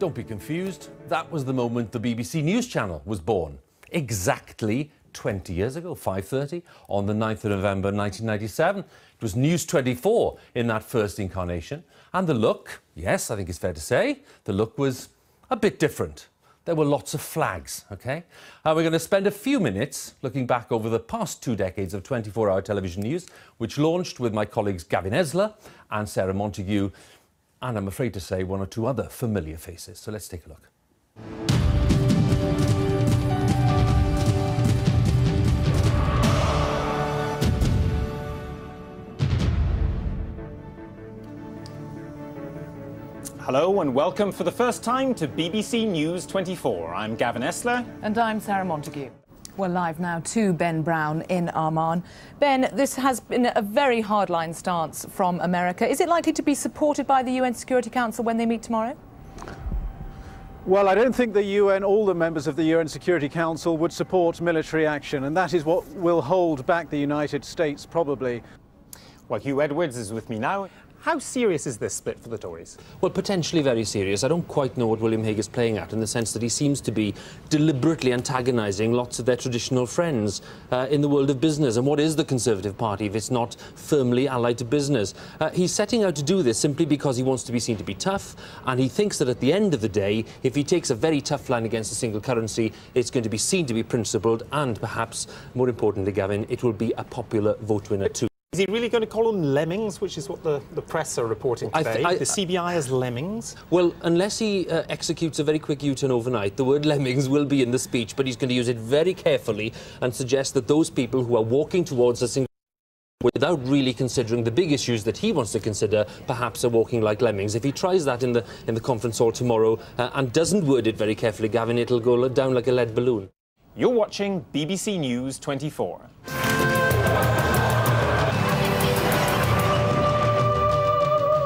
Don't be confused. That was the moment the BBC News Channel was born. Exactly 20 years ago, 5:30, on the 9th of November 1997. It was News 24 in that first incarnation. And the look, yes, I think it's fair to say, the look was a bit different. There were lots of flags, OK? We're going to spend a few minutes looking back over the past 2 decades of 24-hour television news, which launched with my colleagues Gavin Esler and Sarah Montague, and I'm afraid to say 1 or 2 other familiar faces. So let's take a look. Hello and welcome for the first time to BBC News 24. I'm Gavin Esler. And I'm Sarah Montague. We're live now to Ben Brown in Amman. Ben, this has been a very hardline stance from America. Is it likely to be supported by the UN Security Council when they meet tomorrow? Well, I don't think the UN, all the members of the UN Security Council would support military action, and that is what will hold back the United States, probably. Well, Hugh Edwards is with me now. How serious is this split for the Tories? Well, potentially very serious. I don't quite know what William Hague is playing at, in the sense that he seems to be deliberately antagonising lots of their traditional friends in the world of business. And what is the Conservative Party if it's not firmly allied to business? He's setting out to do this simply because he wants to be seen to be tough, and he thinks that at the end of the day, if he takes a very tough line against a single currency, it's going to be seen to be principled, and perhaps, more importantly, Gavin, it will be a popular vote winner too. Is he really going to call them lemmings, which is what the press are reporting today? The CBI as lemmings? Well, unless he executes a very quick U-turn overnight, the word lemmings will be in the speech, but he's going to use it very carefully and suggest that those people who are walking towards a single without really considering the big issues that he wants to consider, perhaps are walking like lemmings. If he tries that in the conference hall tomorrow and doesn't word it very carefully, Gavin, it'll go down like a lead balloon. You're watching BBC News 24.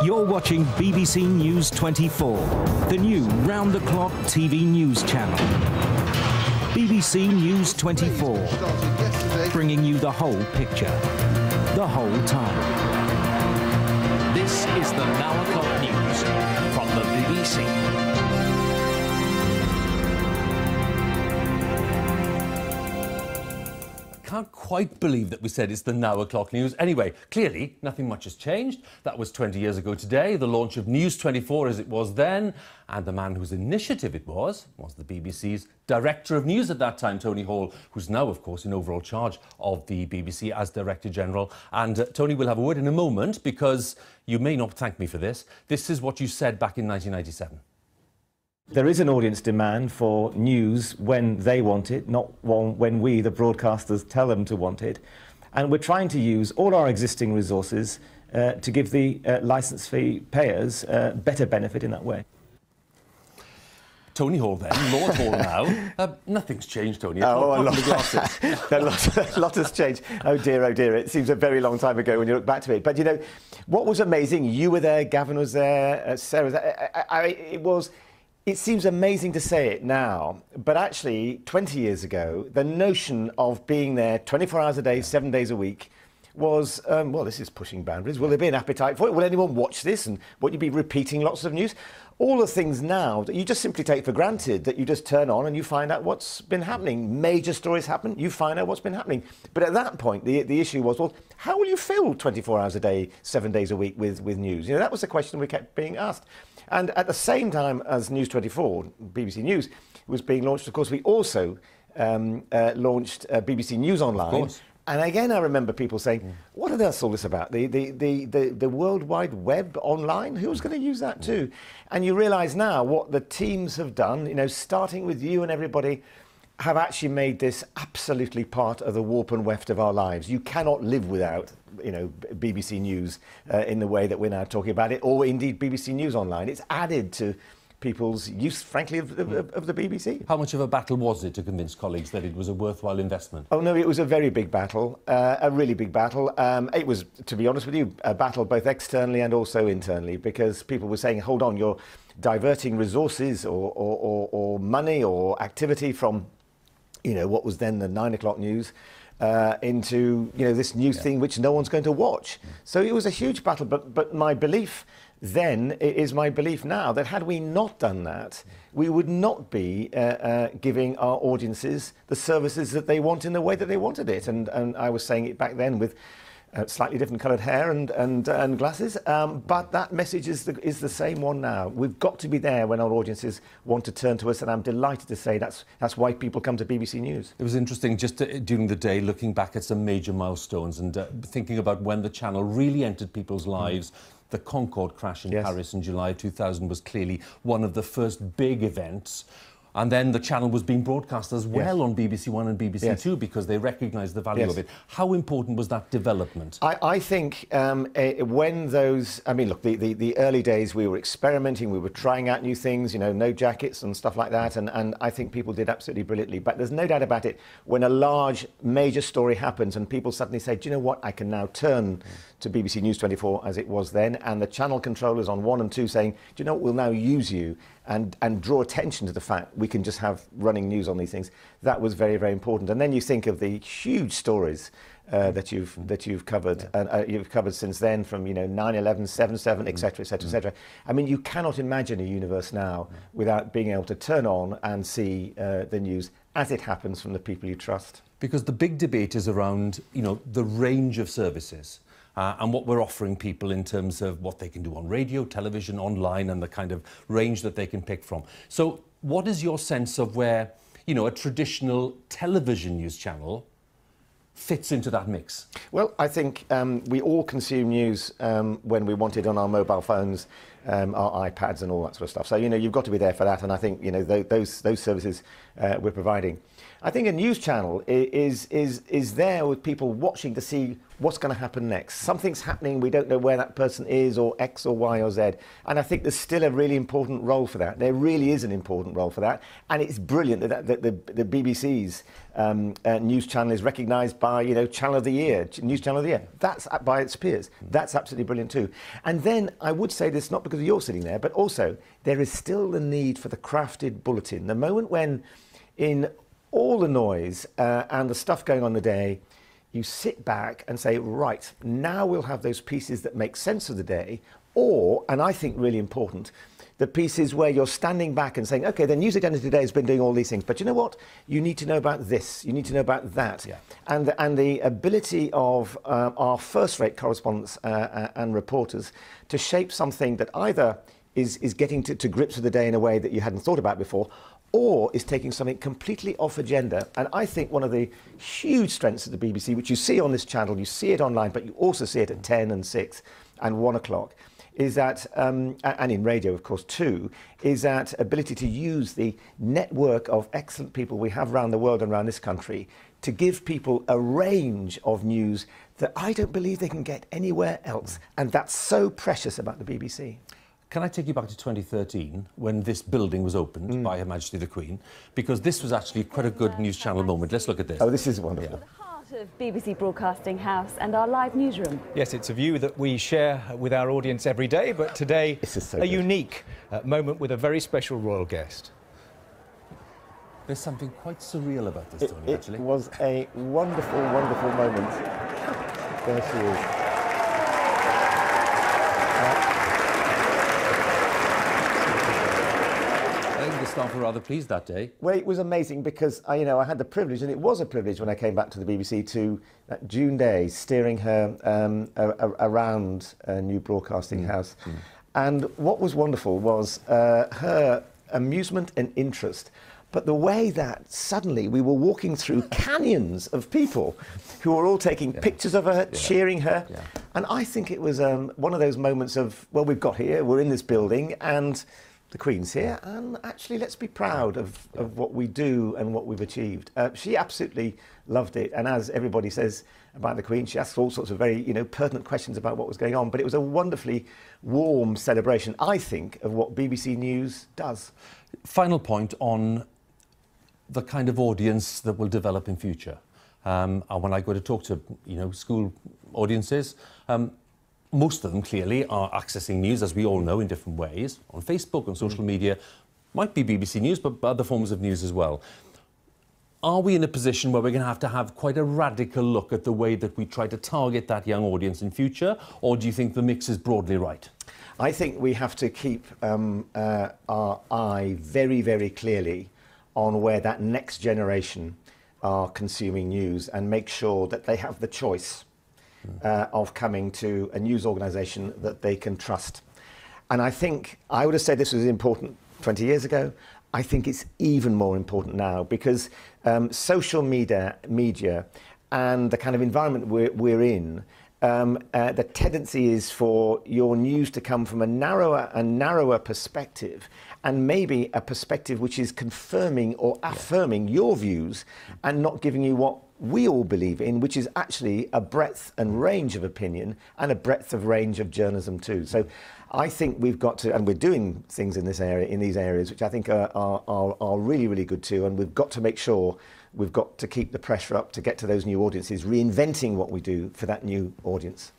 You're watching BBC News 24, the new round-the-clock TV news channel. BBC News 24, bringing you the whole picture, the whole time. This is the Now O'Clock News from the BBC. Can't quite believe that we said it's the Now O'Clock News. Anyway, clearly nothing much has changed. That was 20 years ago today, the launch of News 24 as it was then, and the man whose initiative it was the BBC's Director of News at that time, Tony Hall, who's now, of course, in overall charge of the BBC as Director General. And Tony will have a word in a moment, because you may not thank me for this. This is what you said back in 1997. There is an audience demand for news when they want it, not when we, the broadcasters, tell them to want it. And we're trying to use all our existing resources to give the licence fee payers better benefit in that way. Tony Hall then, Lord Hall now. Nothing's changed, Tony. Oh, a lot has changed. Oh dear, it seems a very long time ago when you look back to it. But you know, what was amazing, you were there, Gavin was there, Sarah was there, it seems amazing to say it now, but actually 20 years ago, the notion of being there 24 hours a day, 7 days a week was, well, this is pushing boundaries. Will there be an appetite for it? Will anyone watch this? And will you be repeating lots of news? All the things now that you just simply take for granted, that you just turn on and you find out what's been happening. Major stories happen, you find out what's been happening. But at that point, the issue was, well, how will you fill 24 hours a day, 7 days a week with news? You know, that was the question we kept being asked. And at the same time as News 24, BBC News, was being launched, of course, we also launched BBC News Online. Of course. And again, I remember people saying, what on earth's all this about? The World Wide Web online? Who's going to use that too? And you realise now what the teams have done, you know, starting with you and everybody, have actually made this absolutely part of the warp and weft of our lives. You cannot live without, you know, BBC News in the way that we're now talking about it, or indeed BBC News Online. It's added to people's use, frankly, of the BBC. How much of a battle was it to convince colleagues that it was a worthwhile investment? Oh, no, it was a very big battle, a really big battle. It was, to be honest with you, a battle both externally and also internally, because people were saying, hold on, you're diverting resources or money or activity from, you know, what was then the 9 o'clock news into, you know, this new thing which no one's going to watch. So it was a huge battle, but my belief then it is my belief now that had we not done that, we would not be giving our audiences the services that they want in the way that they wanted it. And I was saying it back then with slightly different coloured hair and glasses, but that message is the same one now. We've got to be there when our audiences want to turn to us, and I'm delighted to say that's why people come to BBC News. It was interesting just during the day looking back at some major milestones and thinking about when the channel really entered people's lives. The Concorde crash in Paris in July 2000 was clearly one of the first big events. And then the channel was being broadcast as well on BBC One and BBC Two because they recognised the value of it. How important was that development? I think when those... I mean, look, the early days we were experimenting, we were trying out new things, you know, no jackets and stuff like that, and I think people did absolutely brilliantly. But there's no doubt about it, when a large, major story happens and people suddenly say, do you know what, I can now turn to BBC News 24 as it was then, and the channel controllers on 1 and 2 saying, do you know what, we'll now use you and draw attention to the fact we can just have running news on these things. That was very, very important. And then you think of the huge stories that you've covered, and you've covered since then, from 9/11, 7/7, etc., etc., etc. I mean, you cannot imagine a universe now without being able to turn on and see the news as it happens from the people you trust. Because the big debate is around, the range of services. And what we're offering people in terms of what they can do on radio, television, online, and the kind of range that they can pick from. So what is your sense of where, a traditional television news channel fits into that mix? Well, I think we all consume news when we want it on our mobile phones, our iPads and all that sort of stuff. So, you've got to be there for that. And I think, those services we're providing. I think a news channel is there with people watching to see what's going to happen next. Something's happening, we don't know where that person is, or X or Y or Z. And I think there's still a really important role for that. There really is an important role for that. And it's brilliant that the BBC's news channel is recognised by, Channel of the Year, News Channel of the Year. That's by its peers. That's absolutely brilliant too. And then I would say this not because you're sitting there, but also there is still the need for the crafted bulletin. The moment when, in all the noise and the stuff going on the day, you sit back and say, right, now we'll have those pieces that make sense of the day, or, and I think really important, the pieces where you're standing back and saying, okay, the news agenda today has been doing all these things, but you know what? You need to know about this, you need to know about that. Yeah. And the ability of our first-rate correspondents and reporters to shape something that either is getting to grips with the day in a way that you hadn't thought about before, or is taking something completely off agenda. And I think one of the huge strengths of the BBC, which you see on this channel, you see it online, but you also see it at 10 and 6 and 1 o'clock, is that, and in radio, of course, too, is that ability to use the network of excellent people we have around the world and around this country to give people a range of news that I don't believe they can get anywhere else. And that's so precious about the BBC. Can I take you back to 2013, when this building was opened by Her Majesty the Queen? Because this was actually quite a good news channel moment. Let's look at this. Oh, this is wonderful. The heart of BBC Broadcasting House and our live newsroom. Yes, it's a view that we share with our audience every day, but today a unique moment with a very special royal guest. There's something quite surreal about this, Tony, actually. It was a wonderful, wonderful moment. There she is. Staff were rather pleased that day. Well, it was amazing because I had the privilege, and it was a privilege when I came back to the BBC to that June day, steering her around a new broadcasting house. And what was wonderful was her amusement and interest, but the way that suddenly we were walking through canyons of people who were all taking pictures of her, cheering her. Yeah. And I think it was one of those moments of, well, we've got here, we're in this building, and the Queen's here, and actually let's be proud of what we do and what we've achieved. She absolutely loved it, and as everybody says about the Queen, she asked all sorts of very pertinent questions about what was going on, but it was a wonderfully warm celebration, I think, of what BBC News does. Final point on the kind of audience that will develop in future. And when I go to talk to school audiences, most of them clearly are accessing news, as we all know, in different ways, on Facebook, on social media. Might be BBC News, but other forms of news as well. Are we in a position where we're going to have quite a radical look at the way that we try to target that young audience in future, or do you think the mix is broadly right? I think we have to keep our eye very, very clearly on where that next generation are consuming news and make sure that they have the choice of coming to a news organisation that they can trust. And I think I would have said this was important 20 years ago. I think it's even more important now because social media and the kind of environment we're in, the tendency is for your news to come from a narrower and narrower perspective, and maybe a perspective which is confirming or affirming your views and not giving you what we all believe in, which is actually a breadth and range of opinion and a breadth of range of journalism too. So I think we've got to, and we're doing things in this area, in these areas, which I think are really, really good too. And we've got to make sure we've got to keep the pressure up to get to those new audiences, reinventing what we do for that new audience.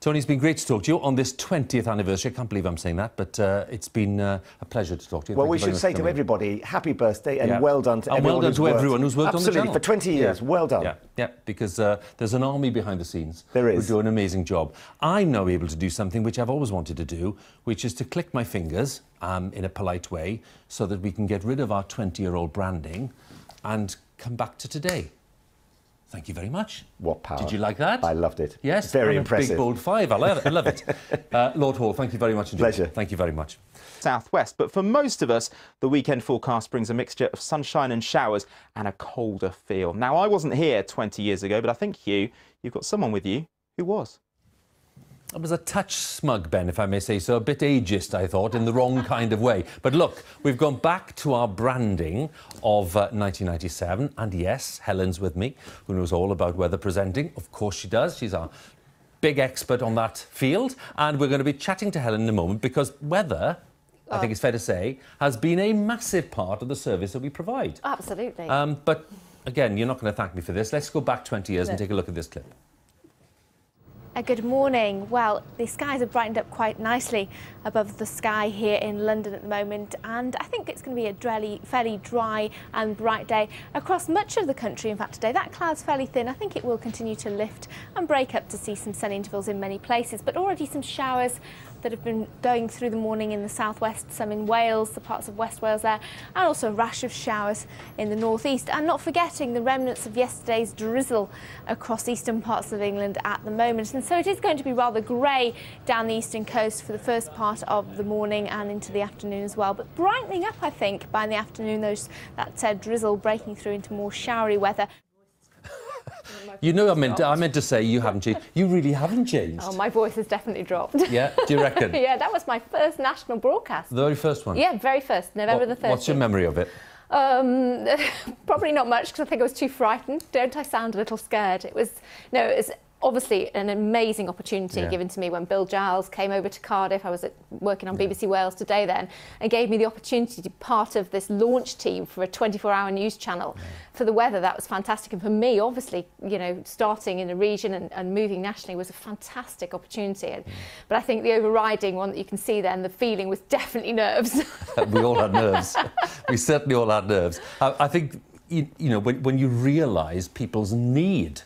Tony, it's been great to talk to you on this 20th anniversary. I can't believe I'm saying that, but it's been a pleasure to talk to you. Well, we should say to everybody, happy birthday and well done to everyone who's worked on the channel. For 20 years, well done. Yeah, because there's an army behind the scenes. There is. Who do an amazing job. I'm now able to do something which I've always wanted to do, which is to click my fingers in a polite way so that we can get rid of our 20-year-old branding and come back to today. Thank you very much. What power. Did you like that? I loved it. Yes. Very impressive. Big, bold 5. I love it. Lord Hall, thank you very much indeed. Pleasure. Thank you very much. Southwest, but for most of us, the weekend forecast brings a mixture of sunshine and showers and a colder feel. Now, I wasn't here 20 years ago, but I think, Hugh, you've got someone with you who was. It was a touch smug, Ben, if I may say so, a bit ageist, I thought, in the wrong kind of way. But look, we've gone back to our branding of 1997, and yes, Helen's with me, who knows all about weather presenting. Of course she does. She's our big expert on that field, and we're going to be chatting to Helen in a moment because weather, I think it's fair to say, has been a massive part of the service that we provide. Absolutely. But again, you're not going to thank me for this. Let's go back 20 years and take a look at this clip. Good morning. Well, the skies have brightened up quite nicely above the sky here in London at the moment, and I think it's going to be a fairly dry and bright day across much of the country. In fact, today that cloud's fairly thin. I think it will continue to lift and break up to see some sun intervals in many places, but already some showers that have been going through the morning in the southwest, some in Wales, the parts of West Wales there, and also a rash of showers in the northeast. And not forgetting the remnants of yesterday's drizzle across eastern parts of England at the moment. And so it is going to be rather grey down the eastern coast for the first part of the morning and into the afternoon as well. But brightening up, I think, by the afternoon, that drizzle breaking through into more showery weather. You know, I meant to say you haven't changed. You really haven't changed. Oh, my voice has definitely dropped. Yeah, do you reckon? Yeah, that was my first national broadcast. The very first one? Yeah, very first, November the 30th. What's your memory of it? Probably not much because I think I was too frightened. Don't I sound a little scared? It was obviously an amazing opportunity given to me when Bill Giles came over to Cardiff. I was working on BBC Wales Today then, and gave me the opportunity to be part of this launch team for a 24-hour news channel for the weather. That was fantastic, and for me, obviously, you know, starting in a region and moving nationally was a fantastic opportunity. But I think the overriding one that you can see then, the feeling was definitely nerves. We all had nerves. We certainly all had nerves. I think, you know, when you realise people's need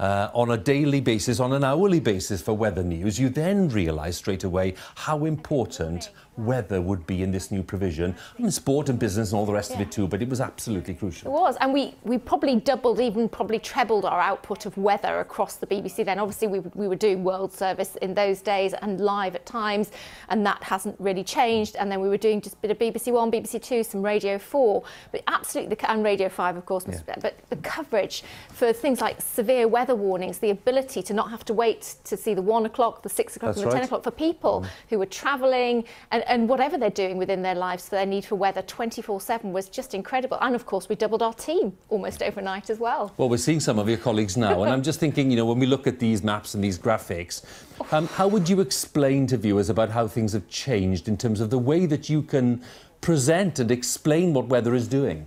on a daily basis, on an hourly basis for weather news, you then realise straight away how important weather would be in this new provision. I mean, sport and business and all the rest of it too, but it was absolutely crucial. It was, and we probably doubled, even probably trebled our output of weather across the BBC then. Obviously, we were doing World Service in those days and live at times, and that hasn't really changed. And then we were doing just a bit of BBC One, BBC Two, some Radio 4, but absolutely, and Radio 5, of course, but the coverage for things like severe weather warnings, the ability to not have to wait to see the 1 o'clock, the 6 o'clock, and the 10 o'clock for people who were travelling and whatever they're doing within their lives for their need for weather 24/7 was just incredible. And of course, we doubled our team almost overnight as well. Well, we're seeing some of your colleagues now, and I'm just thinking, you know, when we look at these maps and these graphics, how would you explain to viewers about how things have changed in terms of the way that you can present and explain what weather is doing?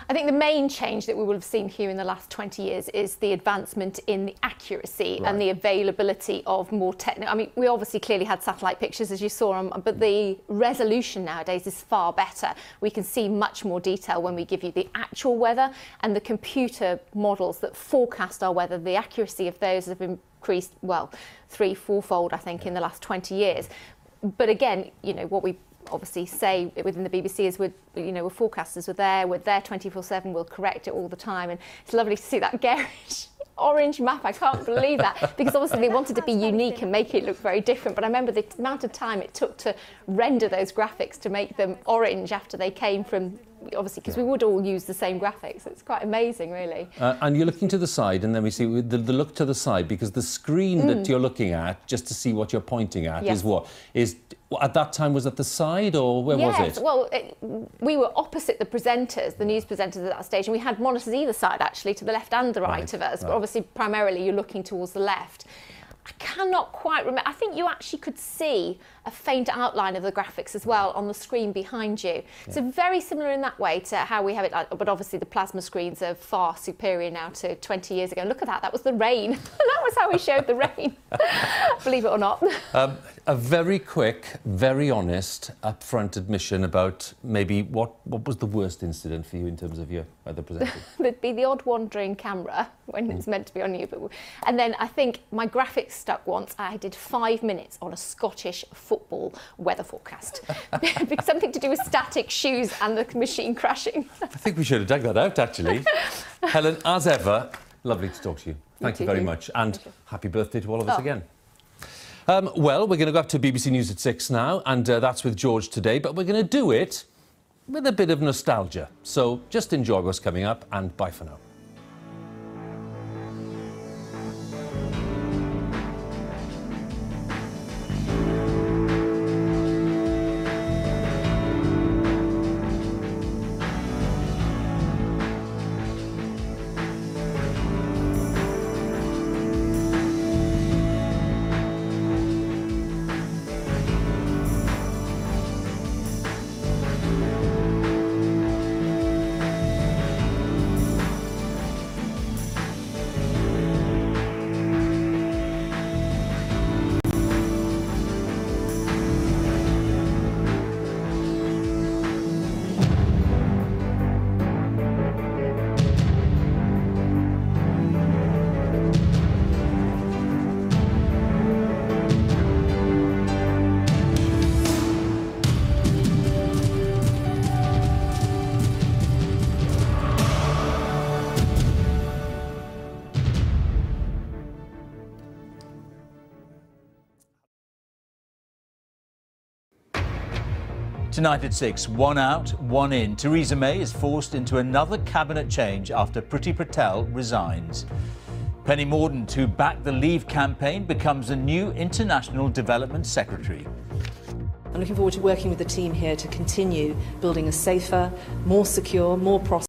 I think the main change that we will have seen here in the last 20 years is the advancement in the accuracy and the availability of more technical. I mean, we obviously clearly had satellite pictures, as you saw, but the resolution nowadays is far better. We can see much more detail when we give you the actual weather, and the computer models that forecast our weather, the accuracy of those have increased, well, 3-4-fold, I think, in the last 20 years. But again, you know, what we obviously say within the BBC is we're forecasters are there, we're there 24/7, we'll correct it all the time, and it's lovely to see that garish orange map. I can't believe that, because obviously they wanted to be unique and make it look very different, but I remember the amount of time it took to render those graphics to make them orange after they came from, obviously, because we would all use the same graphics. It's quite amazing, really. And you're looking to the side, and then we see the look to the side, because the screen that you're looking at, just to see what you're pointing at, is what? At that time, was at the side, or where was it? Yes, well, we were opposite the presenters, the news presenters at that stage, and we had monitors either side, actually, to the left and the right of us. But obviously, primarily, you're looking towards the left. I cannot quite remember. I think you actually could see a faint outline of the graphics as well on the screen behind you. Yeah. So very similar in that way to how we have it, but obviously the plasma screens are far superior now to 20 years ago. And look at that, that was the rain. That was how we showed the rain, believe it or not. A very quick, very honest, upfront admission about maybe what was the worst incident for you in terms of your other presenters? There'd be the odd wandering camera when it's meant to be on you. And then I think my graphics stuck once. I did 5 minutes on a Scottish football weather forecast. Something to do with static shoes and the machine crashing. I think we should have dug that out, actually. Helen, as ever, lovely to talk to you. Thank you very much. And happy birthday to all of us again. Well, we're going to go up to BBC News at 6 now, and that's with George today, but we're going to do it with a bit of nostalgia. So just enjoy what's coming up, and bye for now. Tonight at 6, one out, one in. Theresa May is forced into another cabinet change after Priti Patel resigns. Penny Mordaunt, who backed the Leave campaign, becomes the new International Development Secretary. I'm looking forward to working with the team here to continue building a safer, more secure, more prosperous